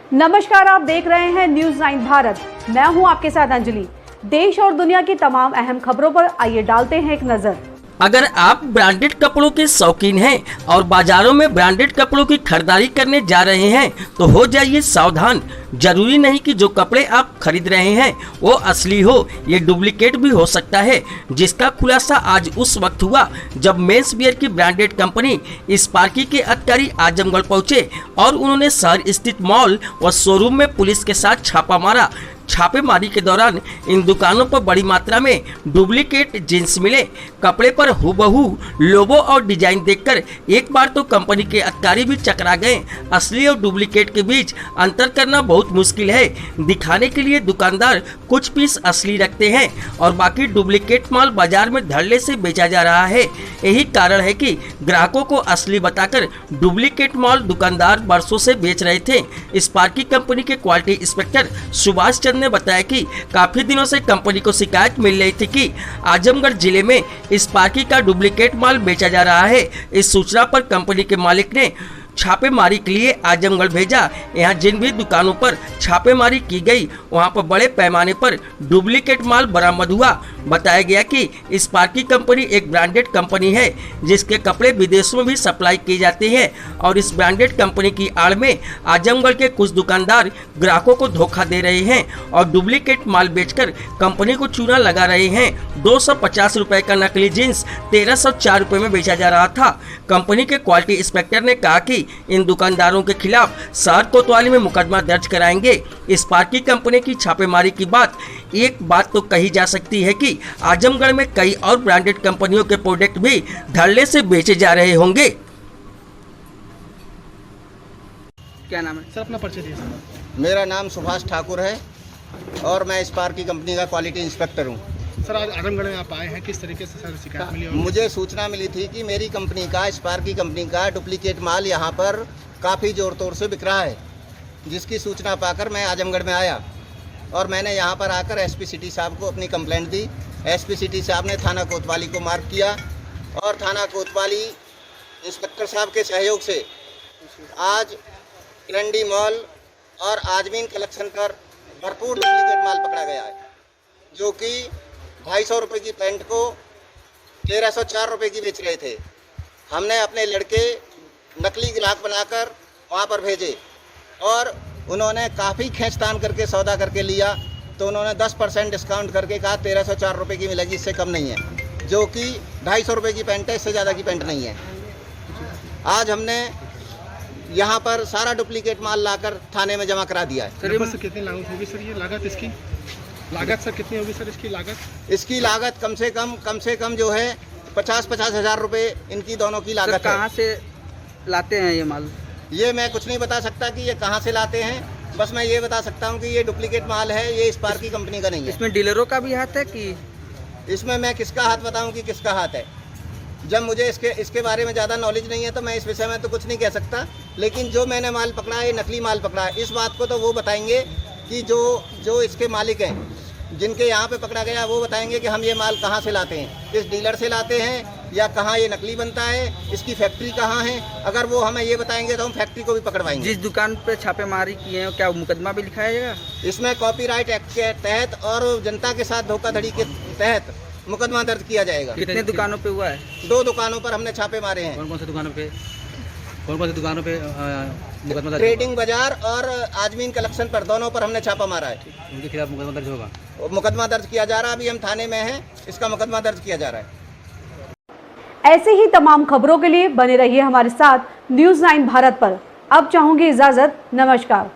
नमस्कार, आप देख रहे हैं न्यूज़ 9 भारत। मैं हूं आपके साथ अंजलि। देश और दुनिया की तमाम अहम खबरों पर आइए डालते हैं एक नजर। अगर आप ब्रांडेड कपड़ों के शौकीन हैं और बाजारों में ब्रांडेड कपड़ों की खरीदारी करने जा रहे हैं तो हो जाइए सावधान। जरूरी नहीं कि जो कपड़े आप खरीद रहे हैं वो असली हो, ये डुप्लीकेट भी हो सकता है, जिसका खुलासा आज उस वक्त हुआ जब मेंस वियर की ब्रांडेड कंपनी स्पार्की के अधिकारी आजमगढ़ पहुंचे और उन्होंने शहर स्थित मॉल व शोरूम में पुलिस के साथ छापा मारा। छापेमारी के दौरान इन दुकानों पर बड़ी मात्रा में डुप्लीकेट जींस मिले। कपड़े पर हुबहू लोगो और डिजाइन देखकर एक बार तो कंपनी के अधिकारी भी चकरा गए। असली और डुप्लीकेट के बीच अंतर करना बहुत मुश्किल है। दिखाने के लिए दुकानदार कुछ पीस असली रखते हैं और बाकी डुप्लीकेट माल बाजार में धड़ल्ले से बेचा जा रहा है। यही कारण है कि ग्राहकों को असली बताकर डुप्लीकेट माल दुकानदार बरसों से बेच रहे थे। स्पार्की कंपनी के क्वालिटी इंस्पेक्टर सुभाष चंद्र ने बताया कि काफी दिनों से कंपनी को शिकायत मिल रही थी कि आजमगढ़ जिले में स्पार्की का डुप्लीकेट माल बेचा जा रहा है। इस सूचना पर कंपनी के मालिक ने छापेमारी के लिए आजमगढ़ भेजा। यहाँ जिन भी दुकानों पर छापेमारी की गई वहाँ पर बड़े पैमाने पर डुप्लीकेट माल बरामद हुआ। बताया गया कि स्पार्की कंपनी एक ब्रांडेड कंपनी है जिसके कपड़े विदेशों में भी सप्लाई किए जाते हैं और इस ब्रांडेड कंपनी की आड़ में आजमगढ़ के कुछ दुकानदार ग्राहकों को धोखा दे रहे हैं और डुप्लीकेट माल बेचकर कंपनी को चूना लगा रहे हैं। 250 रुपए का नकली जींस 1304 रुपए में बेचा जा रहा था। कंपनी के क्वालिटी इंस्पेक्टर ने कहा कि इन दुकानदारों के खिलाफ शहर कोतवाली में मुकदमा दर्ज कराएंगे। स्पार्की कंपनी की छापेमारी की एक बात तो कही जा सकती है कि आजमगढ़ में कई और ब्रांडेड कंपनियों के प्रोडक्ट भी धड़ल्ले से बेचे जा रहे होंगे। क्या नाम है सर? अपना परिचय दिए सर। मेरा नाम सुभाष ठाकुर है और मैं स्पार्की कंपनी का क्वालिटी इंस्पेक्टर हूँ। सर, आज आजमगढ़ में आप आए हैं, किस तरीके से सर शिकायत मिली? मुझे सूचना मिली थी कि मेरी कंपनी का, स्पार्की कंपनी का डुप्लीकेट माल यहाँ पर काफ़ी ज़ोर तोर से बिक रहा है, जिसकी सूचना पाकर मैं आजमगढ़ में आया और मैंने यहाँ पर आकर एसपी सिटी साहब को अपनी कंप्लेंट दी। एसपी सिटी साहब ने थाना कोतवाली को मार्क किया और थाना कोतवाली इंस्पेक्टर साहब के सहयोग से आज एलएनडी मॉल और आजमीन कलेक्शन पर भरपूर डुप्लीकेट माल पकड़ा गया है, जो कि 250 रुपये की पैंट को 1304 रुपये की बेच रहे थे। हमने अपने लड़के नकली ग्राहक बनाकर वहाँ पर भेजे और उन्होंने काफ़ी खींचतान करके सौदा करके लिया, तो उन्होंने 10% डिस्काउंट करके कहा 1304 रुपये की मिलेगी, इससे कम नहीं है, जो कि 250 रुपये की पैंट है, इससे ज़्यादा की पैंट नहीं है। आज हमने यहाँ पर सारा डुप्लीकेट माल लाकर थाने में जमा करा दिया है। सर, कितनी लागत होगी सर? ये लागत इसकी लागत सर कितनी होगी सर? इसकी लागत कम से कम जो है 50-50 हज़ार रुपये इनकी दोनों की लागत है। कहाँ से लाते हैं ये माल? ये मैं कुछ नहीं बता सकता कि ये कहाँ से लाते हैं, बस मैं ये बता सकता हूँ कि ये डुप्लीकेट माल है, ये स्पार्की कंपनी का नहीं है। इसमें डीलरों का भी हाथ है कि? इसमें मैं किसका हाथ बताऊँ कि किसका हाथ है? जब मुझे इसके बारे में ज़्यादा नॉलेज नहीं है तो मैं इस विषय में तो कुछ नहीं कह सकता, लेकिन जो मैंने माल पकड़ा है, नकली माल पकड़ा है, इस बात को तो वो बताएंगे कि जो इसके मालिक हैं, जिनके यहाँ पे पकड़ा गया, वो बताएंगे कि हम ये माल कहाँ से लाते हैं, किस डीलर से लाते हैं या कहाँ ये नकली बनता है, इसकी फैक्ट्री कहाँ है। अगर वो हमें ये बताएंगे तो हम फैक्ट्री को भी पकड़वाएंगे। जिस दुकान पे छापेमारी किए हैं क्या मुकदमा भी लिखाया जाएगा? इसमें कॉपीराइट एक्ट के तहत और जनता के साथ धोखाधड़ी के तहत मुकदमा दर्ज किया जाएगा। कितने दुकानों पे हुआ है? 2 दुकानों पर हमने छापे मारे हैं। कौन कौन सी दुकानों पे मुकदमा दर्ज? ट्रेडिंग बाजार और आजमीन कलेक्शन पर, दोनों पर हमने छापा मारा है। उनके खिलाफ मुकदमा दर्ज होगा? मुकदमा दर्ज किया जा रहा है, अभी हम थाने में हैं, इसका मुकदमा दर्ज किया जा रहा है। ऐसे ही तमाम खबरों के लिए बने रहिए हमारे साथ न्यूज़ 9 भारत पर। अब चाहूंगी इजाजत। नमस्कार।